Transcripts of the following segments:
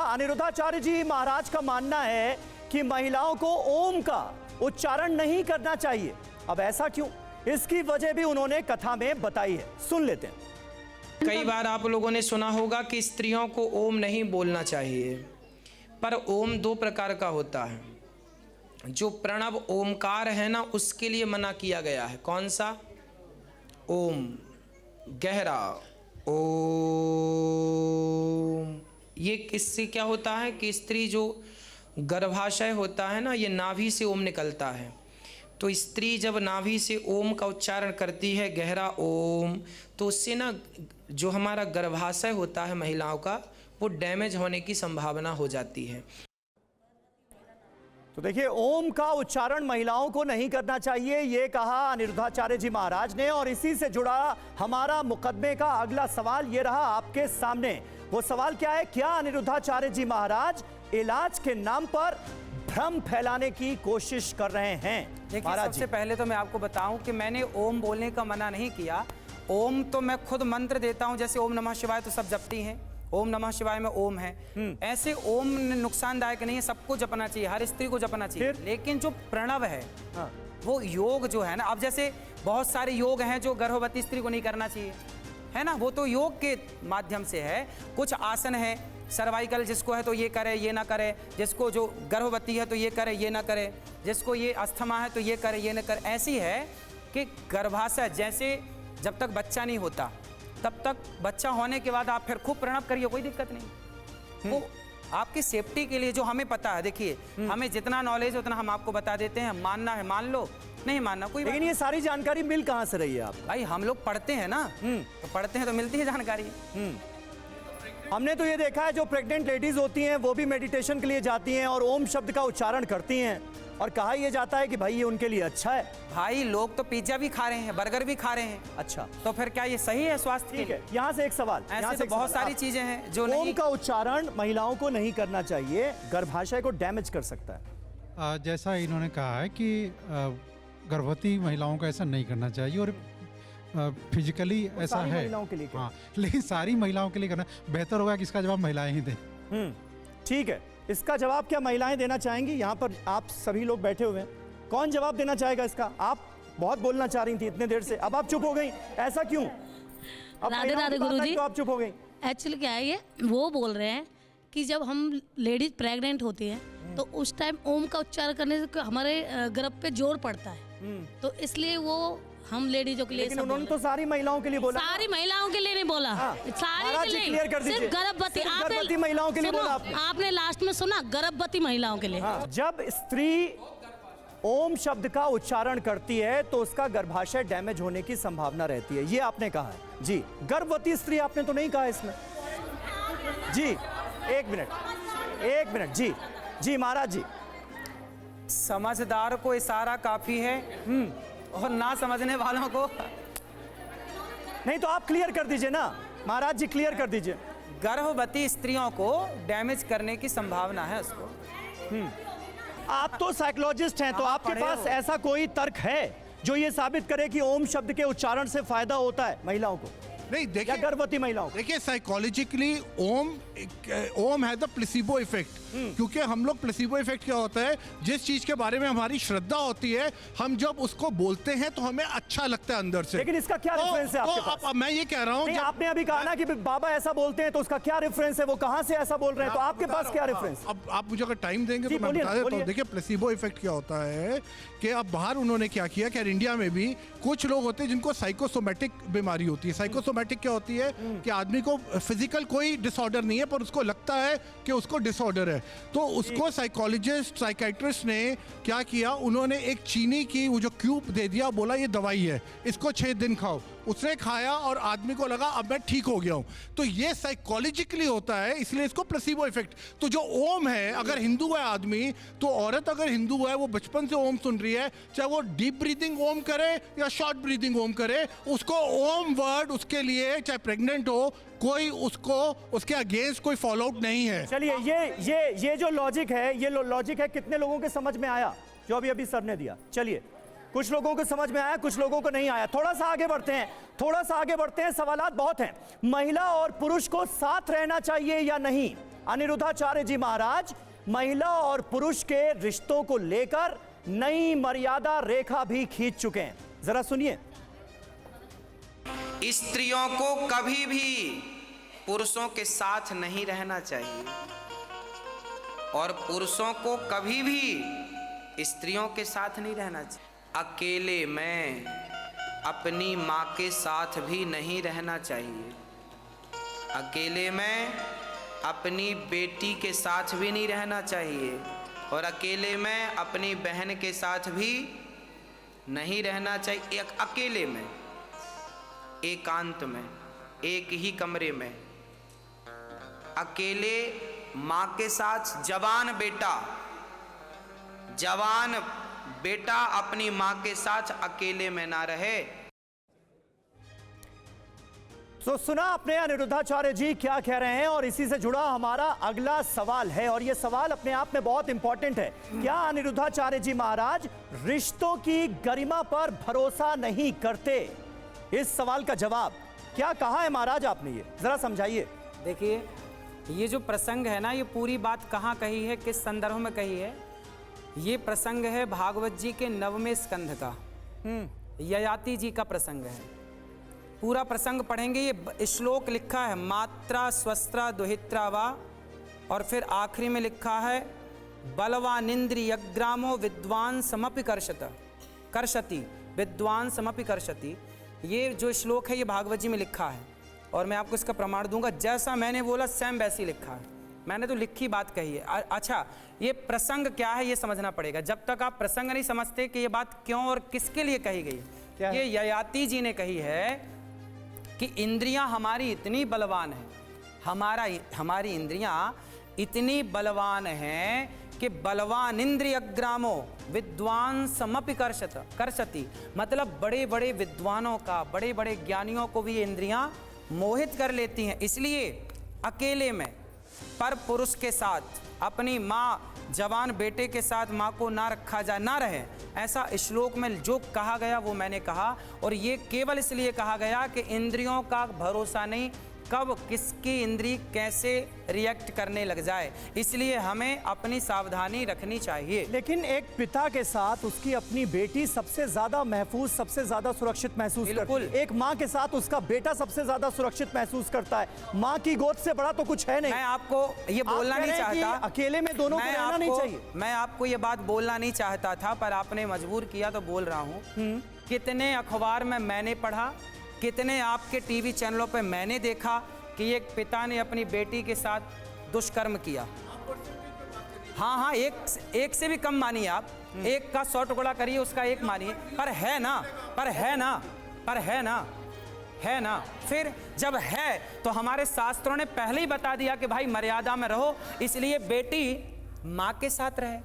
अनिरुद्धाचार्य जी महाराज का मानना है कि महिलाओं को ओम का उच्चारण नहीं करना चाहिए। अब ऐसा क्यों, इसकी वजह भी उन्होंने कथा में बताई है, सुन लेते हैं। कई बार आप लोगों ने सुना होगा कि स्त्रियों को ओम नहीं बोलना चाहिए, पर ओम दो प्रकार का होता है। जो प्रणव ओमकार है ना, उसके लिए मना किया गया है। कौन सा? ओम, गहरा ओम। ये किससे क्या होता है कि स्त्री जो गर्भाशय होता है ना, ये नाभि से ओम निकलता है। तो स्त्री जब नाभि से ओम का उच्चारण करती है, गहरा ओम, तो उससे ना जो हमारा गर्भाशय होता है महिलाओं का, वो डैमेज होने की संभावना हो जाती है। तो देखिए, ओम का उच्चारण महिलाओं को नहीं करना चाहिए, ये कहा अनिरुद्धाचार्य जी महाराज ने। और इसी से जुड़ा हमारा मुकदमे का अगला सवाल ये रहा आपके सामने। वो सवाल क्या है? क्या अनिरुद्धाचार्य जी महाराज इलाज के नाम पर भ्रम फैलाने की कोशिश कर रहे हैं? देखिए, सबसे पहले तो मैं आपको बताऊं कि मैंने ओम बोलने का मना नहीं किया। ओम तो मैं खुद मंत्र देता हूं, जैसे ओम नमः शिवाय तो सब जपती हैं, ओम नमः शिवाय में ओम है। ऐसे ओम नुकसानदायक नहीं है, सबको जपना चाहिए, हर स्त्री को जपना चाहिए। लेकिन जो प्रणव है, वो योग जो है ना, अब जैसे बहुत सारे योग हैं जो गर्भवती स्त्री को नहीं करना चाहिए, है ना, वो तो योग के माध्यम से है। कुछ आसन है, सर्वाइकल जिसको है तो ये करे ये ना करे, जिसको जो गर्भवती है तो ये करे ये ना करे, जिसको ये अस्थमा है तो ये करे ये ना करे। ऐसी है कि गर्भाशय, जैसे जब तक बच्चा नहीं होता तब तक, बच्चा होने के बाद आप फिर खूब प्रणव करिए, कोई दिक्कत नहीं। वो आपकी सेफ्टी के लिए, जो हमें पता है। देखिए, हमें जितना नॉलेज है उतना हम आपको बता देते हैं। मानना है मान लो, नहीं मानना कोई। लेकिन ये सारी जानकारी मिल कहां से रही है आप? भाई हम लोग पढ़ते हैं ना, तो पढ़ते हैं तो मिलती है जानकारी। हमने तो ये देखा है, जो प्रेग्नेंट लेडीज होती हैं वो भी मेडिटेशन के लिए जाती हैं और ओम शब्द का उच्चारण करती हैं, और कहा यह जाता है कि भाई ये उनके लिए अच्छा है। भाई लोग तो पिज्जा भी खा रहे हैं, बर्गर भी खा रहे हैं। अच्छा, तो फिर क्या ये सही है स्वास्थ्य? ठीक है, यहाँ से एक सवाल। ऐसे तो बहुत सारी चीजें हैं जो ओम का उच्चारण महिलाओं को नहीं करना चाहिए, गर्भाशय को डैमेज कर सकता है। जैसा इन्होंने कहा है कि गर्भवती महिलाओं को ऐसा नहीं करना चाहिए, और फिजिकली ऐसा है महिलाओं के लिए। हाँ, लेकिन सारी महिलाओं के लिए करना बेहतर होगा कि इसका जवाब महिलाएं ही दें। ठीक है, इसका जवाब क्या महिलाएं देना चाहेंगी? यहाँ पर आप सभी लोग बैठे हुए हैं, कौन जवाब देना चाहेगा इसका? आप बहुत बोलना चाह रही थी इतने देर से, अब आप चुप हो गई, ऐसा क्यों? राधे राधे गुरुजी। तो आप चुप हो गई। एक्चुअली क्या है, ये वो बोल रहे हैं कि जब हम लेडीज प्रेग्नेंट होती हैं तो उस टाइम ओम का उच्चारण करने से हमारे गर्भ पे जोर पड़ता है, तो इसलिए वो हम लेडीजों के लिए। लेकिन उन्होंने तो सारी महिलाओं के लिए बोला। सारी महिलाओं के लिए नहीं बोला, सारी के लिए, सिर्फ गर्भवती महिलाओं के लिए बोला आपने लास्ट में सुना, गर्भवती महिलाओं के लिए। जब स्त्री ओम शब्द का उच्चारण करती है तो उसका गर्भाशय डैमेज होने की संभावना रहती है, ये आपने कहा है जी। गर्भवती स्त्री आपने तो नहीं कहा इसमें जी। एक मिनट जी, जी महाराज जी। समझदार को इशारा काफी है, और ना समझने वालों को नहीं। तो आप क्लियर कर दीजिए ना महाराज जी, क्लियर कर दीजिए। गर्भवती स्त्रियों को डैमेज करने की संभावना है उसको। आप तो साइकोलॉजिस्ट हैं, तो आपके पास ऐसा कोई तर्क है जो ये साबित करे कि ओम शब्द के उच्चारण से फायदा होता है महिलाओं को? नहीं, देखिए गर्भवती महिलाओं, देखिए साइकोलॉजिकली ओम है द प्लेसिबो इफेक्ट। क्योंकि हम लोग प्लेसिबो इफेक्ट क्या होता है, जिस चीज के बारे में हमारी श्रद्धा होती है, हम जब उसको बोलते हैं तो हमें अच्छा लगता है अंदर से। लेकिन इसका क्या रेफरेंस है आपके पास? मैं ये कह रहा हूँ, आपने अभी कहा ना कि बाबा ऐसा बोलते हैं, तो उसका क्या रेफरेंस है? वो कहां से ऐसा बोल रहे हैं? तो आपके पास क्या रेफरेंस? अब आप मुझे अगर टाइम देंगे तो मैं बता देता हूँ। देखिए, प्लेसिबो इफेक्ट क्या होता है कि अब बाहर उन्होंने क्या किया कि इंडिया में भी कुछ लोग होते हैं जिनको साइकोसोमेटिक बीमारी होती है। साइकोसोमेटिक क्या होती है कि आदमी को फिजिकल कोई डिसऑर्डर नहीं है, पर उसको लगता है कि उसको डिसऑर्डर है। तो उसको साइकोलॉजिस्ट, साइकाइट्रिस्ट ने क्या किया, उन्होंने एक चीनी की वो जो क्यूब दे दिया, बोला ये दवाई है, इसको 6 दिन खाओ। उसने खाया और आदमी को लगा अब मैं ठीक हो गया हूं। तो ये साइकोलॉजिकली होता है, इसलिए इसको प्लेसिबो इफेक्ट। तो जो ओम है, अगर हिंदू है आदमी, तो औरत अगर हिंदू है, वो बचपन से ओम सुन रही है, चाहे वो डीप ब्रीदिंग ओम करे या शॉर्ट ब्रीदिंग ओम करे, उसको ओम वर्ड उसके लिए, चाहे प्रेग्नेंट हो, कोई उसको उसके अगेंस्ट कोई फॉलो आउट नहीं है। चलिए, ये जो लॉजिक है, ये लॉजिक है, कितने लोगों के समझ में आया जो अभी सर ने दिया? चलिए, कुछ लोगों को समझ में आया, कुछ लोगों को नहीं आया। थोड़ा सा आगे बढ़ते हैं, सवालात बहुत हैं। महिला और पुरुष को साथ रहना चाहिए या नहीं? अनिरुद्धाचार्य जी महाराज महिला और पुरुष के रिश्तों को लेकर नई मर्यादा रेखा भी खींच चुके हैं। जरा सुनिए। स्त्रियों को कभी भी पुरुषों के साथ नहीं रहना चाहिए और पुरुषों को कभी भी स्त्रियों के साथ नहीं रहना चाहिए। अकेले में अपनी माँ के साथ भी नहीं रहना चाहिए, अकेले में अपनी बेटी के साथ भी नहीं रहना चाहिए और अकेले में अपनी बहन के साथ भी नहीं रहना चाहिए। अकेले में, एकांत में, एक ही कमरे में, अकेले माँ के साथ। जवान बेटा अपनी माँ के साथ अकेले में ना रहे। तो सुना आपने अनिरुद्धाचार्य जी क्या कह रहे हैं और इसी से जुड़ा हमारा अगला सवाल है और यह सवाल अपने आप में बहुत इंपॉर्टेंट है। क्या अनिरुद्धाचार्य जी महाराज रिश्तों की गरिमा पर भरोसा नहीं करते? इस सवाल का जवाब क्या कहा है महाराज आपने, ये जरा समझाइए। देखिए, ये जो प्रसंग है ना, ये पूरी बात कहाँ कही है, किस संदर्भ में कही है? ये प्रसंग है भागवत जी के 9वें स्कंध का, ययाति जी का प्रसंग है। पूरा प्रसंग पढ़ेंगे। ये श्लोक लिखा है मात्रा स्वस्त्रा दुहित्रा वा, और फिर आखिरी में लिखा है बलवानिंद्रियग्रामो विद्वान समपि कर्षति विद्वान समपि कर्षति। ये जो श्लोक है ये भागवत जी में लिखा है और मैं आपको इसका प्रमाण दूंगा। जैसा मैंने बोला सेम वैसे ही लिखा है, मैंने तो लिखी बात कही है। अच्छा, ये प्रसंग क्या है ये समझना पड़ेगा। जब तक आप प्रसंग नहीं समझते कि ये बात क्यों और किसके लिए कही गई, ये ययाति जी ने कही है कि इंद्रियां हमारी इतनी बलवान है, हमारी इंद्रियां इतनी बलवान हैं कि बलवान इंद्रियग्रामो विद्वान समपि कर्षति, मतलब बड़े बड़े विद्वानों का, बड़े बड़े ज्ञानियों को भी ये इंद्रियां मोहित कर लेती हैं। इसलिए अकेले में पर पुरुष के साथ अपनी माँ, जवान बेटे के साथ माँ को ना रखा जाए, ना रहे, ऐसा श्लोक में जो कहा गया वो मैंने कहा। और ये केवल इसलिए कहा गया कि इंद्रियों का भरोसा नहीं, कब किसकी इंद्री कैसे रिएक्ट करने लग जाए, इसलिए हमें अपनी सावधानी रखनी चाहिए। लेकिन एक पिता के साथ उसकी अपनी बेटी सबसे ज्यादा महफूज, सबसे ज्यादा सुरक्षित महसूस करती है। एक माँ के साथ उसका बेटा सबसे ज्यादा सुरक्षित महसूस करता है। माँ की गोद से बड़ा तो कुछ है नहीं। मैं आपको ये बोलना नहीं चाहता, अकेले में दोनों को रहना नहीं चाहिए। मैं आपको ये बात बोलना नहीं चाहता था, पर आपने मजबूर किया तो बोल रहा हूँ। कितने अखबार में मैंने पढ़ा, कितने आपके टीवी चैनलों पे मैंने देखा कि एक पिता ने अपनी बेटी के साथ दुष्कर्म किया। हाँ, एक से भी कम मानिए आप, एक का 100 टुकड़ा करिए, उसका एक मानिए, पर है ना। फिर जब है तो हमारे शास्त्रों ने पहले ही बता दिया कि भाई मर्यादा में रहो, इसलिए बेटी माँ के साथ रहे,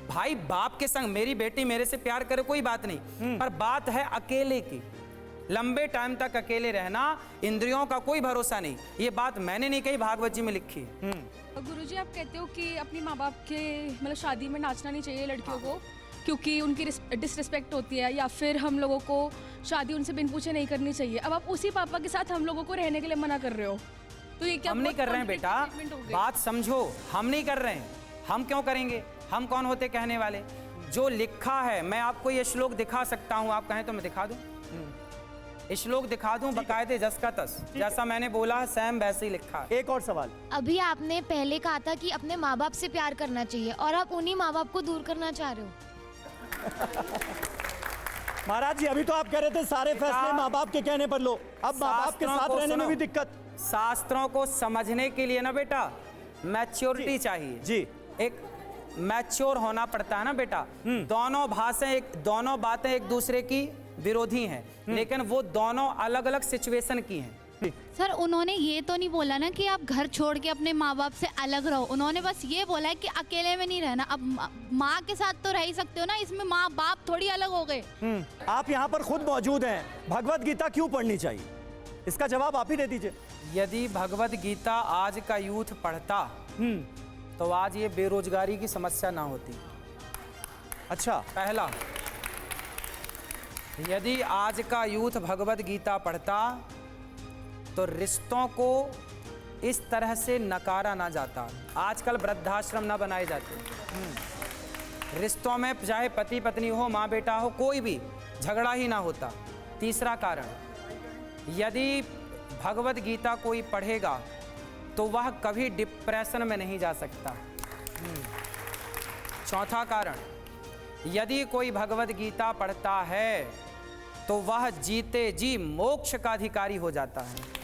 भाई बाप के संग। मेरी बेटी मेरे से प्यार करे कोई बात नहीं, पर बात है अकेले की, लंबे टाइम तक अकेले रहना, इंद्रियों का कोई भरोसा नहीं। ये बात मैंने नहीं कही, भागवत जी में लिखी है। गुरुजी, आप कहते हो कि अपनी माँ बाप के मतलब शादी में नाचना नहीं चाहिए लड़कियों को, क्योंकि उनकी डिसरिस्पेक्ट होती है, या फिर हम लोगों को शादी उनसे बिन पूछे नहीं करनी चाहिए। अब आप उसी पापा के साथ हम लोगों को रहने के लिए मना कर रहे हो, तो ये क्या? हम नहीं कर रहे हैं बेटा, बात समझो, हम नहीं कर रहे हैं। हम क्यों करेंगे? हम कौन होते कहने वाले? जो लिखा है, मैं आपको ये श्लोक दिखा सकता हूँ, आप कहें तो मैं दिखा दूँ। श्लोक दिखा दूं बकायदे जस का तस, जैसा मैंने बोला है सेम वैसे ही लिखा है। एक और सवाल। अभी आपने पहले कहा था कि अपने माँ बाप से प्यार करना चाहिए, और आप उन्हीं माँ बाप को दूर करना चाह रहे हो। महाराज जी, अभी तो आप कह रहे थे सारे फैसले माँ बाप के कहने पर लो, अब माँ बाप के साथ रहने में भी दिक्कत। शास्त्रों को समझने के लिए ना बेटा मैच्योरिटी चाहिए जी, एक मैच्योर होना पड़ता है ना बेटा। दोनों बातें एक दूसरे की विरोधी हैं, लेकिन वो दोनों अलग अलग सिचुएशन की हैं। सर, उन्होंने ये तो नहीं बोला ना कि आप घर छोड़ के अपने माँ बाप से अलग रहो, उन्होंने बस ये बोला है कि अकेले में नहीं रहना। अब माँ के साथ तो रह ही सकते हो ना, इसमें माँ बाप थोड़ी अलग हो गए। आप यहाँ पर खुद मौजूद हैं, भगवत गीता क्यों पढ़नी चाहिए, इसका जवाब आप ही दे दीजिए। यदि भगवत गीता आज का यूथ पढ़ता तो आज ये बेरोजगारी की समस्या ना होती। अच्छा, पहला, यदि आज का यूथ भगवत गीता पढ़ता तो रिश्तों को इस तरह से नकारा ना जाता। आजकल वृद्धाश्रम ना बनाए जाते। रिश्तों में चाहे पति पत्नी हो, माँ बेटा हो, कोई भी झगड़ा ही ना होता। तीसरा कारण, यदि भगवत गीता कोई पढ़ेगा तो वह कभी डिप्रेशन में नहीं जा सकता। चौथा कारण, यदि कोई भगवत गीता पढ़ता है तो वह जीते जी मोक्ष का अधिकारी हो जाता है।